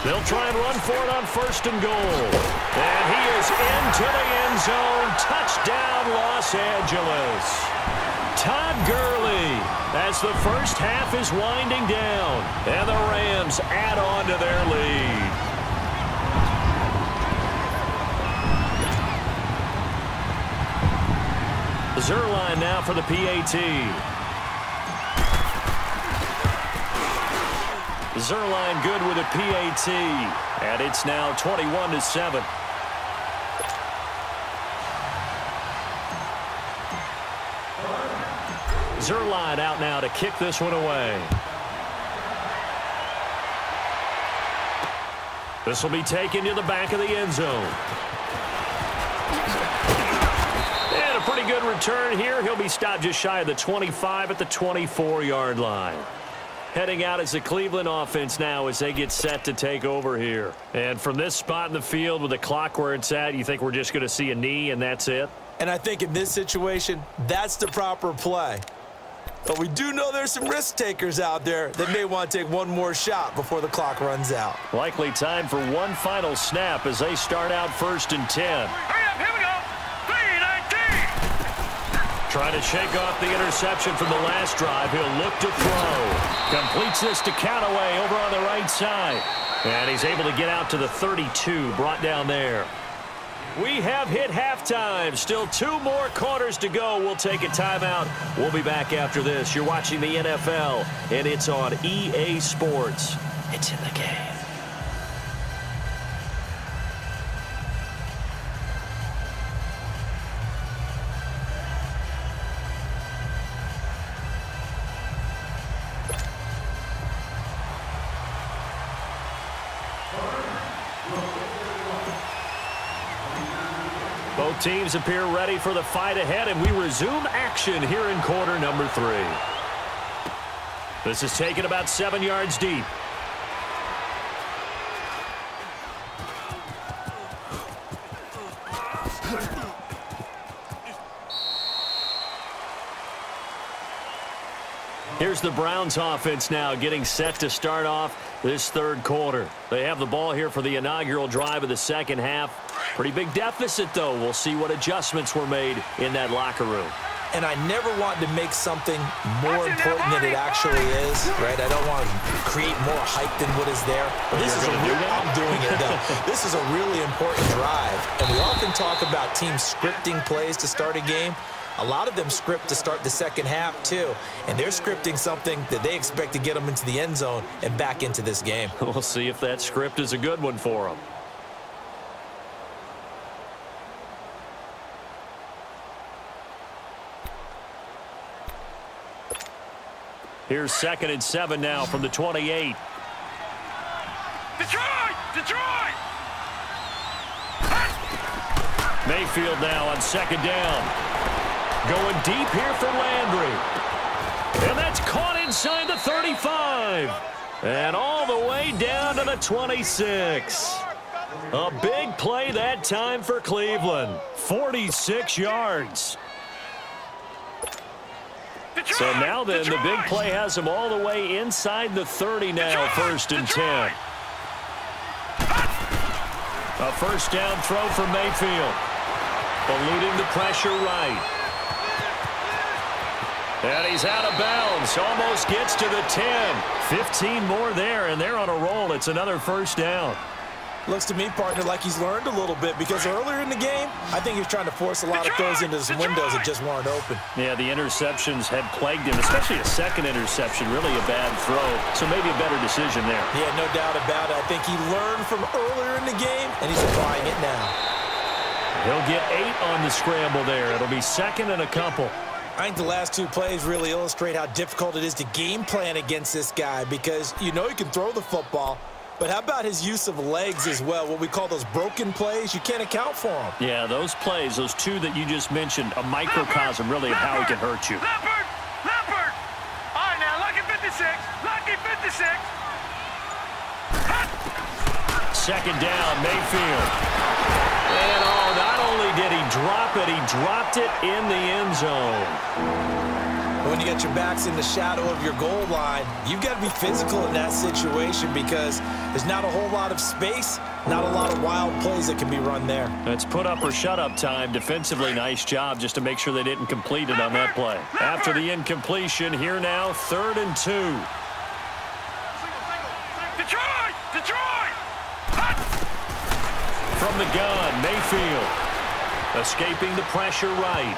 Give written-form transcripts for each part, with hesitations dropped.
They'll try and run for it on 1st and goal. And he is into the end zone. Touchdown, Los Angeles. Todd Gurley, as the first half is winding down, and the Rams add on to their lead. Zerline now for the PAT. Zerline good with a PAT, and it's now 21-7. Zerline out now to kick this one away. This will be taken to the back of the end zone. And a pretty good return here. He'll be stopped just shy of the 25 at the 24-yard line. Heading out as the Cleveland offense now as they get set to take over here. And from this spot in the field with the clock where it's at, you think we're just going to see a knee and that's it? And I think in this situation, that's the proper play. But we do know there's some risk takers out there that may want to take one more shot before the clock runs out. Likely time for one final snap as they start out 1st and 10. Hurry up, here we go. 3-19. Trying to shake off the interception from the last drive. He'll look to throw. Completes this to Callaway over on the right side. And he's able to get out to the 32, brought down there. We have hit halftime. Still 2 more quarters to go. We'll take a timeout. We'll be back after this. You're watching the NFL, and it's on EA Sports. It's in the game. Both teams appear ready for the fight ahead, and we resume action here in quarter number 3. This is taken about 7 yards deep. Here's the Browns offense now getting set to start off this 3rd quarter. They have the ball here for the inaugural drive of the 2nd half. Pretty big deficit, though. We'll see what adjustments were made in that locker room. And I never want to make something more important than it actually is, right? I don't want to create more hype than what is there. But this is I'm doing it, though. This is a really important drive. And we often talk about teams scripting plays to start a game. A lot of them script to start the 2nd half, too. And they're scripting something that they expect to get them into the end zone and back into this game. We'll see if that script is a good one for them. Here's 2nd and 7 now from the 28. Detroit! Detroit! Mayfield now on 2nd down. Going deep here for Landry. And that's caught inside the 35. And all the way down to the 26. A big play that time for Cleveland. 46 yards. Detroit! So now then, Detroit! the big play has them all the way inside the 30 now, Detroit! 1st and Detroit! 10. A 1st down throw for Mayfield. Eluding the pressure right. And he's out of bounds. Almost gets to the 10. 15 more there, and they're on a roll. It's another 1st down. Looks to me, partner, like he's learned a little bit because earlier in the game, I think he was trying to force a lot of throws into some windows that just weren't open. Yeah, the interceptions had plagued him, especially a 2nd interception. Really a bad throw, so maybe a better decision there. Yeah, no doubt about it. I think he learned from earlier in the game, and he's applying it now. He'll get 8 on the scramble there. It'll be 2nd and a couple. I think the last 2 plays really illustrate how difficult it is to game plan against this guy because you know he can throw the football, but how about his use of legs as well, what we call those broken plays? You can't account for them. Yeah, those plays, those 2 that you just mentioned, a microcosm really of how he can hurt you. Leopard! Leopard! All right, now, lucky 56. Lucky 56. 2nd down, Mayfield. And not only did he drop it. He dropped it in the end zone. When you get your backs in the shadow of your goal line, you've got to be physical in that situation because there's not a whole lot of space, not a lot of wild plays that can be run there. That's put up or shut up time. Defensively, nice job just to make sure they didn't complete it on that play. After the incompletion, here now, 3rd and 2. Detroit! Detroit! From the gun, Mayfield. Escaping the pressure right.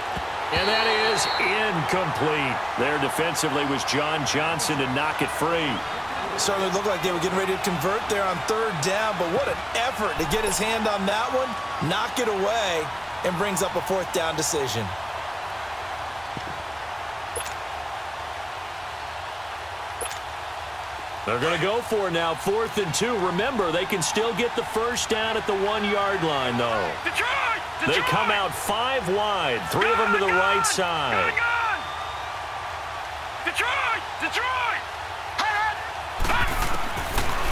And that is incomplete. There defensively was John Johnson to knock it free. Certainly looked like they were getting ready to convert there on 3rd down, but what an effort to get his hand on that one, knock it away, and brings up a 4th down decision. They're going to go for it now, 4th and 2. Remember, they can still get the first down at the 1-yard line, though. Detroit! They come out 5 wide, 3 of them to the right side. Detroit! Detroit!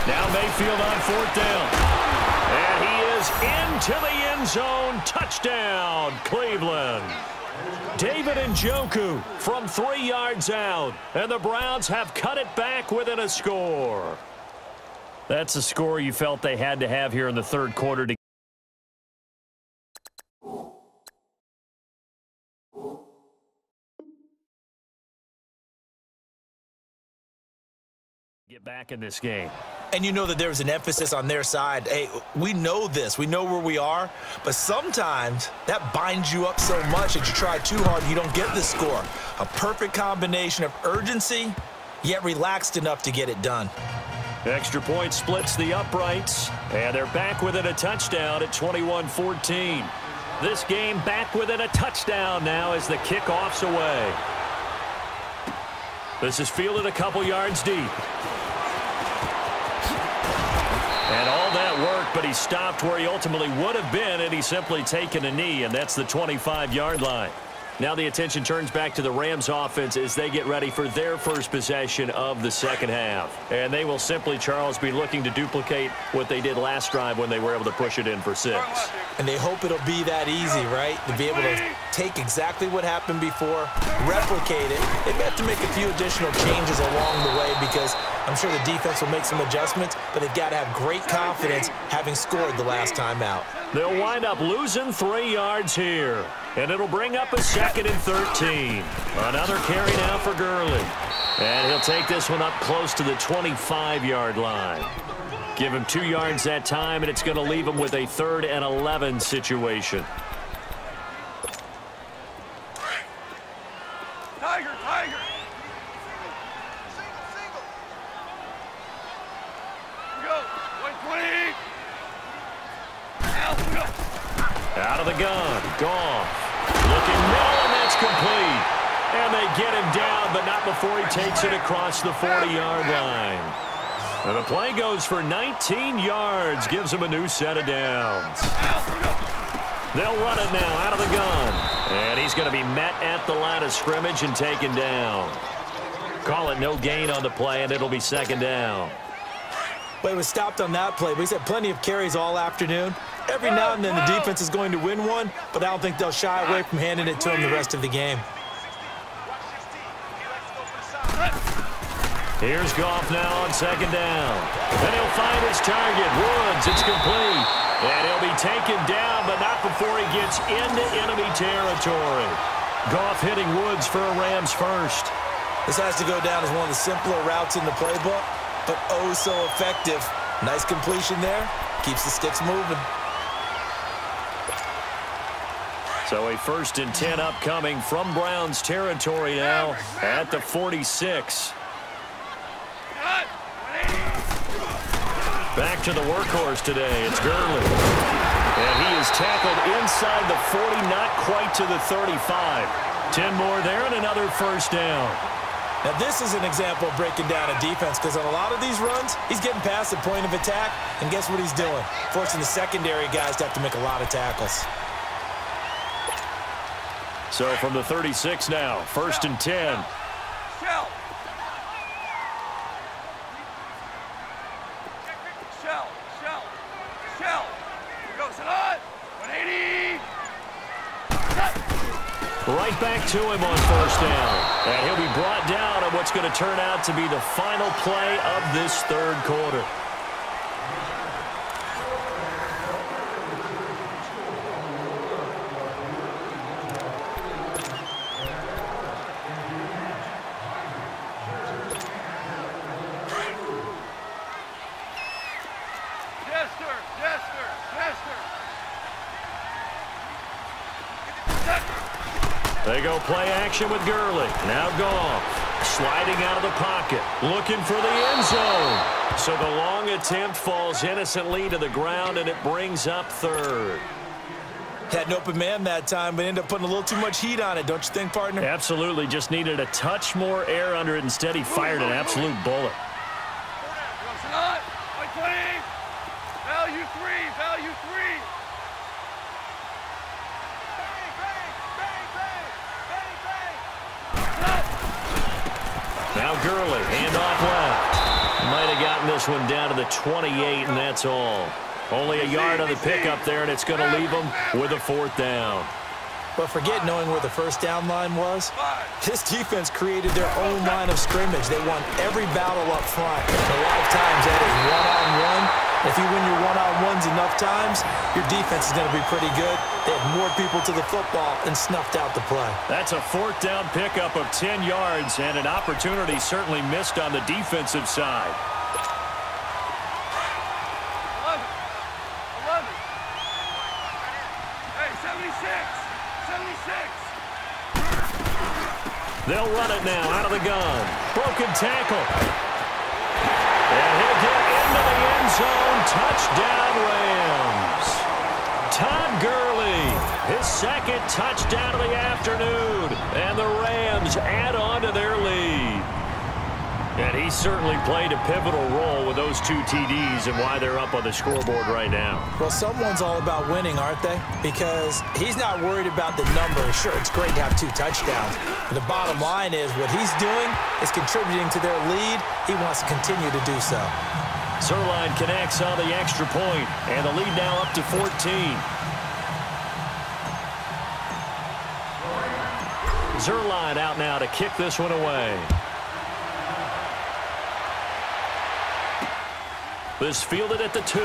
Now Mayfield on 4th down. And he is into the end zone. Touchdown, Cleveland. David Njoku from 3 yards out. And the Browns have cut it back within a score. That's a score you felt they had to have here in the 3rd quarter to get back in this game. And you know that there was an emphasis on their side. Hey, we know this. We know where we are. But sometimes that binds you up so much that you try too hard and you don't get the score. A perfect combination of urgency, yet relaxed enough to get it done. Extra point splits the uprights. And they're back within a touchdown at 21-14. This game back within a touchdown now as the kickoff's away. This is fielded a couple yards deep. And all that work, but he stopped where he ultimately would have been, and he's simply taken a knee, and that's the 25-yard line. Now the attention turns back to the Rams offense as they get ready for their first possession of the second half. And they will simply, Charles, be looking to duplicate what they did last drive when they were able to push it in for 6. And they hope it'll be that easy, right? To be able to take exactly what happened before, replicate it. They may have to make a few additional changes along the way because I'm sure the defense will make some adjustments, but they've got to have great confidence having scored the last time out. They'll wind up losing 3 yards here. And it'll bring up a 2nd and 13. Another carry now for Gurley. And he'll take this one up close to the 25-yard line. Give him 2 yards that time, and it's going to leave him with a 3rd and 11 situation. Tiger, Tiger! Go! 120! Now, go! Out of the gun. Goff. Looking middle, and that's complete. And they get him down, but not before he takes it across the 40-yard line. And the play goes for 19 yards, gives him a new set of downs. They'll run it now out of the gun. And he's going to be met at the line of scrimmage and taken down. Call it no gain on the play, and it'll be 2nd down. Well, he was stopped on that play, but he's had plenty of carries all afternoon. Every now and then the defense is going to win one, but I don't think they'll shy away from handing it to him the rest of the game. Here's Goff now on 2nd down. And he'll find his target. Woods, it's complete. And he'll be taken down, but not before he gets into enemy territory. Goff hitting Woods for a Rams first. This has to go down as one of the simpler routes in the playbook, but oh so effective. Nice completion there. Keeps the sticks moving. So a 1st and 10 upcoming from Browns territory now at the 46. Back to the workhorse today. It's Gurley. And he is tackled inside the 40, not quite to the 35. 10 more there and another 1st down. Now, this is an example of breaking down a defense because on a lot of these runs, he's getting past the point of attack, and guess what he's doing? Forcing the secondary guys to have to make a lot of tackles. So from the 36 now, 1st and 10. Shell! Shell! Shell! Shell! Go, Salah! 180! Right back to him on first down. And he'll be brought down on what's going to turn out to be the final play of this third quarter. They go play action with Gurley. Now Goff sliding out of the pocket, looking for the end zone. So the long attempt falls innocently to the ground, and it brings up third. Had an open man that time, but ended up putting a little too much heat on it, don't you think, partner? Absolutely. Just needed a touch more air under it. Instead, he fired an absolute bullet. Value three, value three. Now Gurley, handoff left. Might have gotten this one down to the 28, and that's all. Only a yard on the pickup there, and it's going to leave them with a fourth down. But forget knowing where the first down line was. This defense created their own line of scrimmage. They won every battle up front. A lot of times that is one-on-one. If you win your one-on-ones enough times, your defense is going to be pretty good. They had more people to the football and snuffed out the play. That's a fourth down pickup of 10 yards, and an opportunity certainly missed on the defensive side. 11. Hey, 76. They'll run it now out of the gun. Broken tackle. And he'll get into the end zone. Touchdown, Rams. Todd Gurley, his second touchdown of the afternoon. And the Rams add on to their lead. And he certainly played a pivotal role with those two TDs and why they're up on the scoreboard right now. Well, someone's all about winning, aren't they? Because he's not worried about the numbers. Sure, it's great to have 2 touchdowns. But the bottom line is what he's doing is contributing to their lead. He wants to continue to do so. Zerline connects on the extra point, and the lead now up to 14. Zerline out now to kick this one away. This fielded at the 2.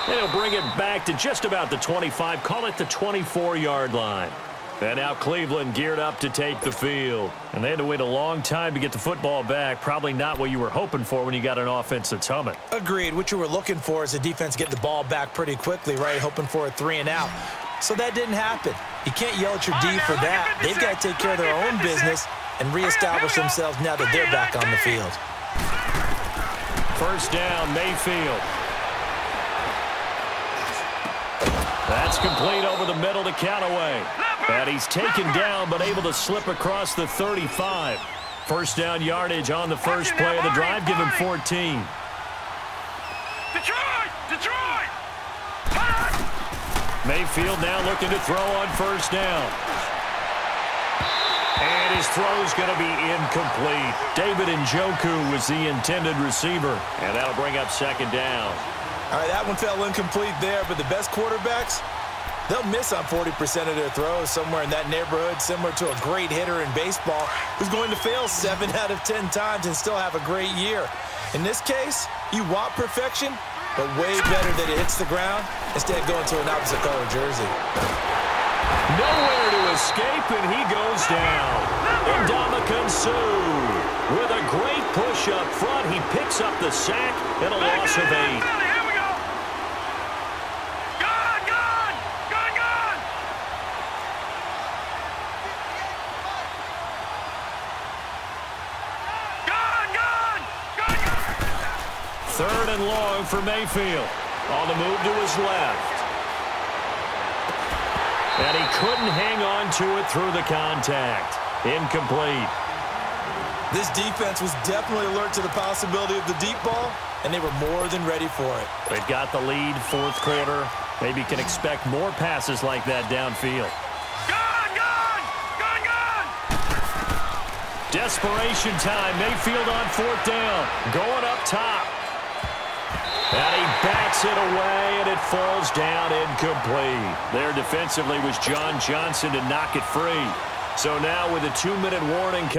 They'll bring it back to just about the 25, call it the 24-yard line. And now Cleveland geared up to take the field. And they had to wait a long time to get the football back. Probably not what you were hoping for when you got an offense that's humming. Agreed. What you were looking for is the defense get the ball back pretty quickly, right? Hoping for a 3 and out. So that didn't happen. You can't yell at your D for that. They've got to take care of their own business and reestablish themselves now that they're back on the field. First down, Mayfield. That's complete over the middle to Callaway. And he's taken down but able to slip across the 35. First down yardage on the first play of the drive. Give him 14. Detroit! Mayfield now looking to throw on first down. And his throw's going to be incomplete. David Njoku was the intended receiver. And that'll bring up second down. All right, that one fell incomplete there, but the best quarterbacks, they'll miss on 40% of their throws, somewhere in that neighborhood, similar to a great hitter in baseball who's going to fail 7 out of 10 times and still have a great year. In this case, you want perfection, but way better that it hits the ground instead of going to an opposite color jersey. Nowhere to escape, and he goes down. Ndamukong Suh with a great push up front. He picks up the sack and a loss of 8. Third and long for Mayfield. On the move to his left. And he couldn't hang on to it through the contact. Incomplete. This defense was definitely alert to the possibility of the deep ball, and they were more than ready for it. They've got the lead, fourth quarter. Maybe can expect more passes like that downfield. Desperation time. Mayfield on fourth down. Going up top. And he bats it away, and it falls down incomplete. There defensively was John Johnson to knock it free. So now with a 2-minute warning